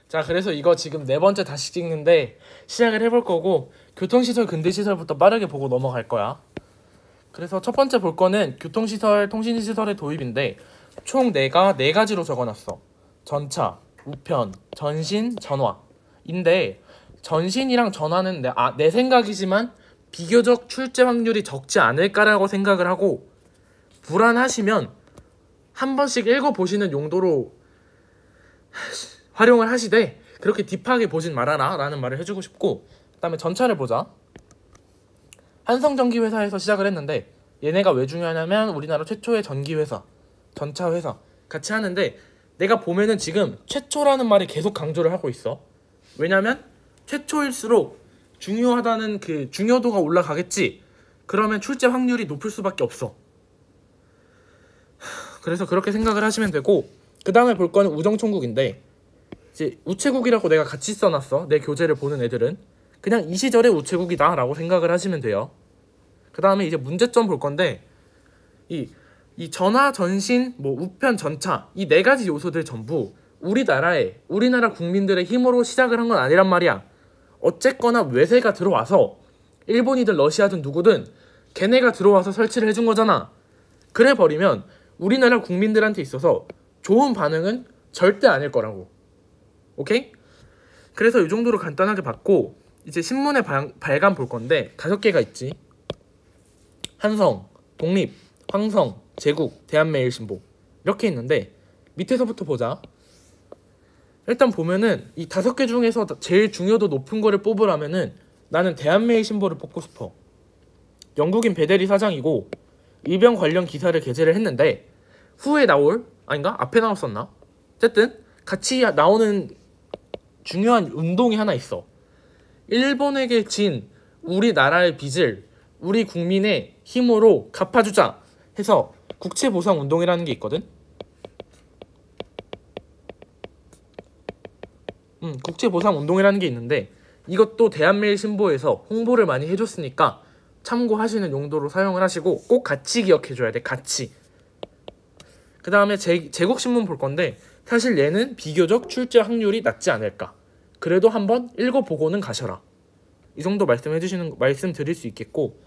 자, 그래서 이거 지금 4번째 다시 찍는데 시작을 해볼 거고, 교통시설, 근대시설부터 빠르게 보고 넘어갈 거야. 그래서 첫 번째 볼 거는 교통시설, 통신시설의 도입인데 총 4가지로 적어놨어. 전차, 우편, 전신, 전화인데, 전신이랑 전화는 내 생각이지만 비교적 출제 확률이 적지 않을까라고 생각을 하고, 불안하시면 한 번씩 읽어보시는 용도로 활용을 하시되 그렇게 딥하게 보진 말아라 라는 말을 해주고 싶고, 그 다음에 전차를 보자. 한성전기회사에서 시작을 했는데, 얘네가 왜 중요하냐면 우리나라 최초의 전기회사, 전차회사 같이 하는데, 내가 보면은 지금 최초라는 말이 계속 강조를 하고 있어. 왜냐면 최초일수록 중요하다는 그 중요도가 올라가겠지. 그러면 출제 확률이 높을 수밖에 없어. 그래서 그렇게 생각을 하시면 되고, 그 다음에 볼 거는 우정총국인데, 이제 우체국이라고 내가 같이 써놨어. 내 교재를 보는 애들은 그냥 이 시절의 우체국이다 라고 생각을 하시면 돼요. 그 다음에 이제 문제점 볼 건데, 이 전화, 전신, 우편, 전차, 이 4가지 요소들 전부 우리나라 국민들의 힘으로 시작을 한 건 아니란 말이야. 어쨌거나 외세가 들어와서, 일본이든 러시아든 누구든 걔네가 들어와서 설치를 해준 거잖아. 그래 버리면 우리나라 국민들한테 있어서 좋은 반응은 절대 아닐 거라고. 오케이? 그래서 이 정도로 간단하게 봤고, 이제 신문의 발간 볼 건데 5개가 있지. 한성, 독립, 황성, 제국, 대한매일신보 이렇게 있는데, 밑에서부터 보자. 일단 보면은 이 5개 중에서 제일 중요도 높은 거를 뽑으라면은 나는 대한매일신보를 뽑고 싶어. 영국인 베데리 사장이고 일병 관련 기사를 게재를 했는데, 후에 아닌가? 앞에 나왔었나? 어쨌든 같이 나오는 중요한 운동이 하나 있어. 일본에게 진 우리나라의 빚을 우리 국민의 힘으로 갚아주자 해서 국채보상운동이라는 게 있거든. 국채보상운동이라는 게 있는데, 이것도 대한매일신보에서 홍보를 많이 해줬으니까 참고하시는 용도로 사용을 하시고, 꼭 같이 기억해줘야 돼. 같이. 그 다음에 제국신문 볼 건데, 사실 얘는 비교적 출제 확률이 낮지 않을까. 그래도 한번 읽어보고는 가셔라. 이 정도 말씀드릴 수 있겠고,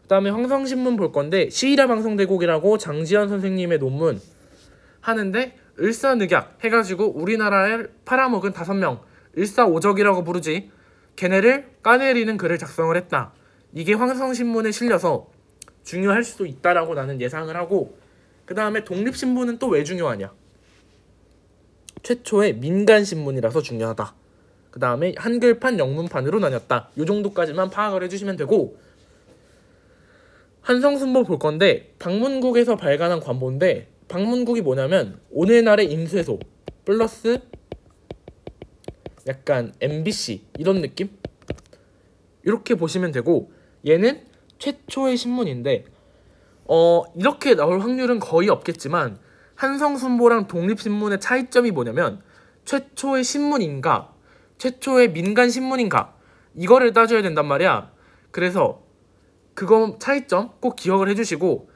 그 다음에 황성신문 볼 건데, 시일야 방송대국이라고 장지현 선생님의 논문 하는데, 을사늑약 해가지고 우리나라에 팔아먹은 5명, 을사오적이라고 부르지, 걔네를 까내리는 글을 작성을 했다. 이게 황성신문에 실려서 중요할 수도 있다라고 나는 예상을 하고, 그 다음에 독립신문은 또 왜 중요하냐? 최초의 민간신문이라서 중요하다. 그 다음에 한글판, 영문판으로 나뉘었다. 이 정도까지만 파악을 해주시면 되고, 한성순보 볼 건데, 방문국에서 발간한 관보인데, 방문국이 뭐냐면 오늘날의 인쇄소 플러스 약간 MBC 이런 느낌? 이렇게 보시면 되고, 얘는 최초의 신문인데 이렇게 나올 확률은 거의 없겠지만, 한성순보랑 독립신문의 차이점이 뭐냐면 최초의 신문인가 최초의 민간신문인가 이거를 따져야 된단 말이야. 그래서 그거 차이점 꼭 기억을 해주시고,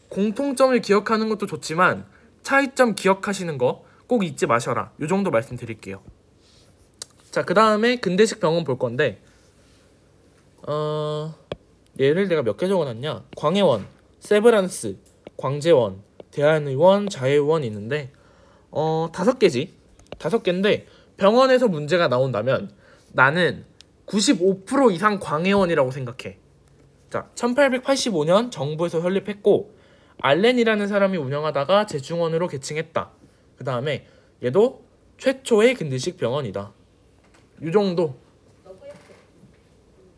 공통점을 기억하는 것도 좋지만 차이점 기억하시는 거 꼭 잊지 마셔라. 이 정도 말씀드릴게요. 자, 그 다음에 근대식 병원 볼 건데, 얘를 내가 몇 개 적어놨냐? 광해원, 세브란스, 광재원, 대한의원, 자해의원이 있는데 5개지. 5개인데 병원에서 문제가 나온다면 나는 95% 이상 광해원이라고 생각해. 자, 1885년 정부에서 설립했고, 알렌이라는 사람이 운영하다가 재중원으로 개칭했다. 그 다음에 얘도 최초의 근대식 병원이다. 이 정도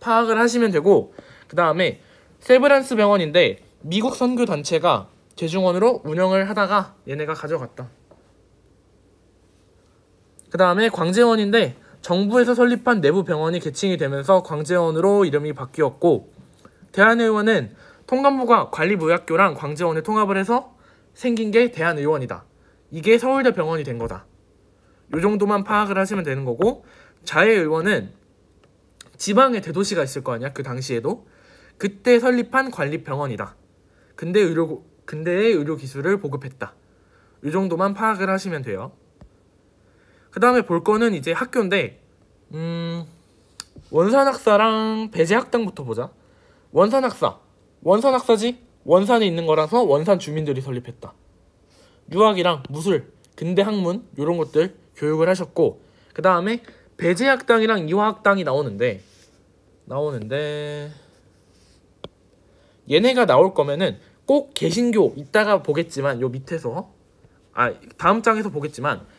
파악을 하시면 되고, 그 다음에 세브란스 병원인데 미국 선교 단체가 재중원으로 운영을 하다가 얘네가 가져갔다. 그 다음에 광재원인데 정부에서 설립한 내부 병원이 개칭이 되면서 광재원으로 이름이 바뀌었고, 대한의원은 통감부가 관리무학교랑 광재원을 통합을 해서 생긴 게 대한의원이다. 이게 서울대 병원이 된 거다. 이 정도만 파악을 하시면 되는 거고, 자해의원은 지방에 대도시가 있을 거 아니야. 그 당시에도 그때 설립한 관립병원이다. 근대의 의료 기술을 보급했다. 이 정도만 파악을 하시면 돼요. 그 그 다음에 볼 거는 이제 학교인데 원산학사랑 배제학당부터 보자. 원산학사지? 원산에 있는 거라서 원산 주민들이 설립했다. 유학이랑 무술, 근대 학문 이런 것들 교육을 하셨고, 그 다음에 배제학당이랑 이화학당이 나오는데 얘네가 나올 거면은 꼭 개신교, 이따가 보겠지만 요 밑에서 다음 장에서 보겠지만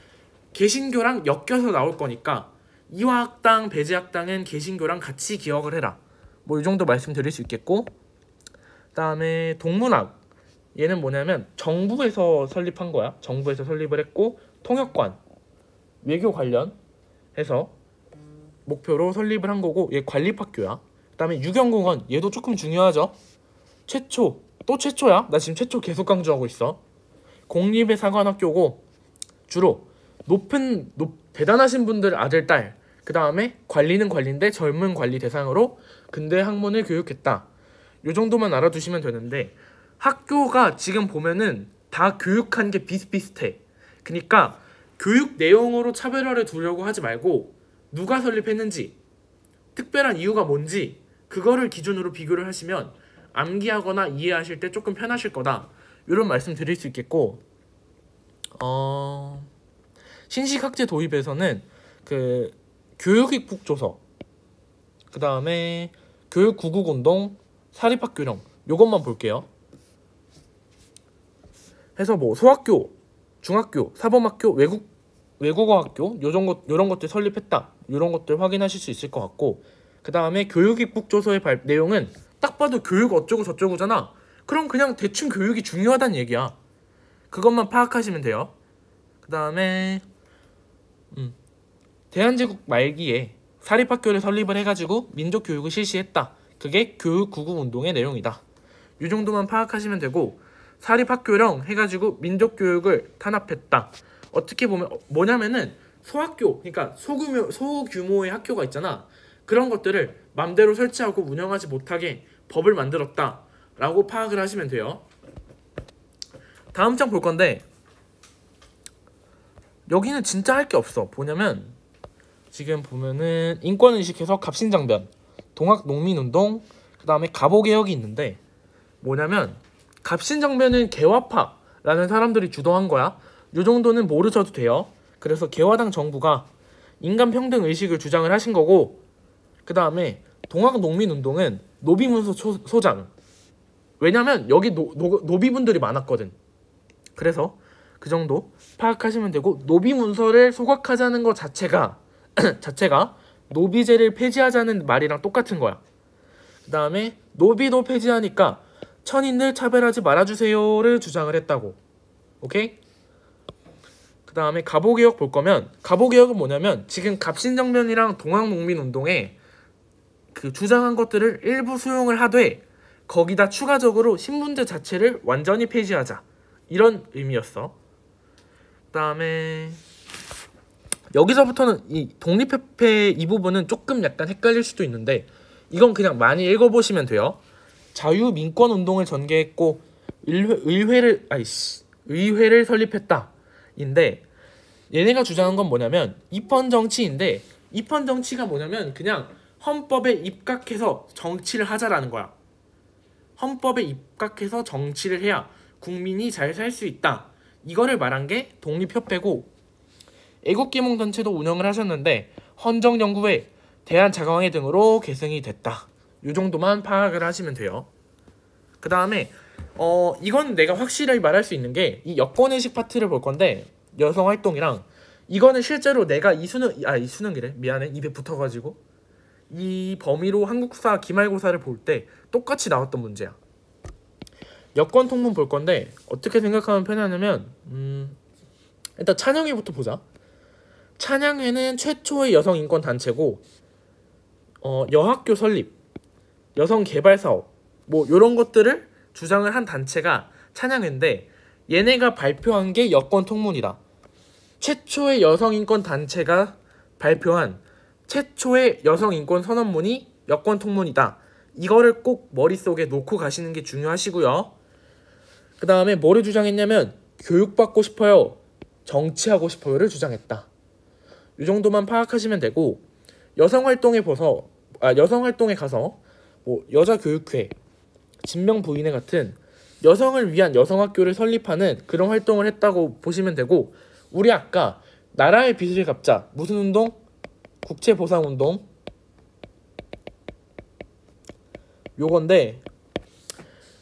개신교랑 엮여서 나올 거니까 이화학당, 배제학당은 개신교랑 같이 기억을 해라. 뭐 이 정도 말씀드릴 수 있겠고, 그 다음에 동문학, 얘는 뭐냐면 정부에서 설립한 거야. 정부에서 설립을 했고 통역관, 외교 관련 해서 목표로 설립을 한 거고, 얘 관립학교야. 그 다음에 유경공원, 얘도 조금 중요하죠. 최초야. 나 지금 최초 계속 강조하고 있어. 공립의 사관학교고 주로 대단하신 분들 아들, 딸, 그 다음에 관리는 관리인데 젊은 관리 대상으로 근대 학문을 교육했다. 요 정도만 알아두시면 되는데, 학교가 지금 보면은 다 교육한 게 비슷비슷해. 그러니까 교육 내용으로 차별화를 두려고 하지 말고 누가 설립했는지, 특별한 이유가 뭔지 그거를 기준으로 비교를 하시면 암기하거나 이해하실 때 조금 편하실 거다. 이런 말씀 드릴 수 있겠고, 신식학제 도입에서는 그 교육입국조서, 그 다음에 교육구국운동, 사립학교령 요것만 볼게요. 해서 뭐 소학교, 중학교, 사범학교, 외국어학교 요런 것들 설립했다. 요런 것들 확인하실 수 있을 것 같고, 그 다음에 교육입국조서의 내용은 딱 봐도 교육 어쩌고 저쩌고잖아. 그럼 그냥 대충 교육이 중요하다는 얘기야. 그것만 파악하시면 돼요. 그 다음에 대한제국 말기에 사립학교를 설립을 해가지고 민족교육을 실시했다. 그게 교육구국운동의 내용이다. 이 정도만 파악하시면 되고, 사립학교령 해가지고 민족교육을 탄압했다. 어떻게 보면 뭐냐면은 소학교, 그러니까 소규모의 학교가 있잖아. 그런 것들을 맘대로 설치하고 운영하지 못하게 법을 만들었다 라고 파악을 하시면 돼요. 다음 장 볼 건데, 여기는 진짜 할 게 없어. 뭐냐면 지금 보면은 인권의식해서 갑신장변, 동학농민운동, 그 다음에 갑오개혁이 있는데, 뭐냐면 갑신장변은 개화파라는 사람들이 주도한 거야. 요 정도는 모르셔도 돼요. 그래서 개화당 정부가 인간평등의식을 주장을 하신 거고, 그 다음에 동학농민운동은 노비문서 소장. 왜냐면 여기 노비분들이 많았거든. 그래서 그 정도 파악하시면 되고, 노비문서를 소각하자는 것 자체가 노비제를 폐지하자는 말이랑 똑같은 거야. 그 다음에 노비도 폐지하니까 천인들 차별하지 말아주세요를 주장을 했다고. 오케이? 그 다음에 갑오개혁 볼 거면, 갑오개혁은 뭐냐면 지금 갑신정변이랑 동학농민운동에 그 주장한 것들을 일부 수용을 하되 거기다 추가적으로 신분제 자체를 완전히 폐지하자, 이런 의미였어. 그 다음에 여기서부터는 이 독립협회 이 부분은 조금 약간 헷갈릴 수도 있는데, 이건 그냥 많이 읽어보시면 돼요. 자유민권운동을 전개했고 의회를 설립했다 인데, 얘네가 주장한 건 뭐냐면 입헌정치인데, 입헌정치가 뭐냐면 그냥 헌법에 입각해서 정치를 하자라는 거야. 헌법에 입각해서 정치를 해야 국민이 잘 살 수 있다. 이거를 말한 게 독립협회고, 애국계몽단체도 운영을 하셨는데 헌정연구회, 대한자강회 등으로 계승이 됐다. 이 정도만 파악을 하시면 돼요. 그 다음에 이건 내가 확실히 말할 수 있는 게 이 여권의식 파트를 볼 건데, 여성활동이랑 이거는 실제로 내가 이수능이래, 미안해, 입에 붙어가지고 이 범위로 한국사 기말고사를 볼 때 똑같이 나왔던 문제야. 여권통문 볼 건데 어떻게 생각하면 편하냐면, 일단 찬양회부터 보자. 찬양회는 최초의 여성인권단체고, 여학교 설립, 여성개발사업 뭐 이런 것들을 주장을 한 단체가 찬양회인데, 얘네가 발표한 게 여권통문이다. 최초의 여성인권단체가 발표한 최초의 여성인권 선언문이 여권통문이다. 이거를 꼭 머릿속에 놓고 가시는 게 중요하시고요. 그 다음에 뭐를 주장했냐면 교육받고 싶어요, 정치하고 싶어요를 주장했다. 이 정도만 파악하시면 되고, 여성 활동에 가서 뭐 여자 교육회, 진명 부인회 같은 여성을 위한 여성학교를 설립하는 그런 활동을 했다고 보시면 되고, 우리 아까 나라의 빚을 갚자 무슨 운동? 국채보상운동 요건데,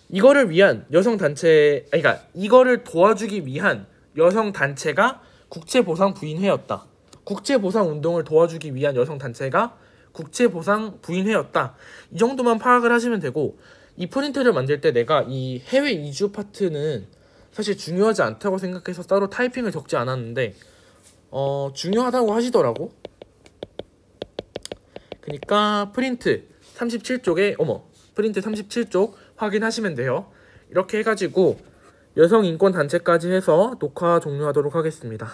이거를 위한 그러니까 이거를 도와주기 위한 여성단체가 국채보상부인회였다. 국채보상운동을 도와주기 위한 여성단체가 국채보상부인회였다. 이 정도만 파악을 하시면 되고, 이 프린트를 만들 때 내가 이 해외 이주 파트는 사실 중요하지 않다고 생각해서 따로 타이핑을 적지 않았는데 중요하다고 하시더라고. 그러니까 프린트 37쪽 확인하시면 돼요. 이렇게 해가지고 여성인권단체까지 해서 녹화 종료하도록 하겠습니다.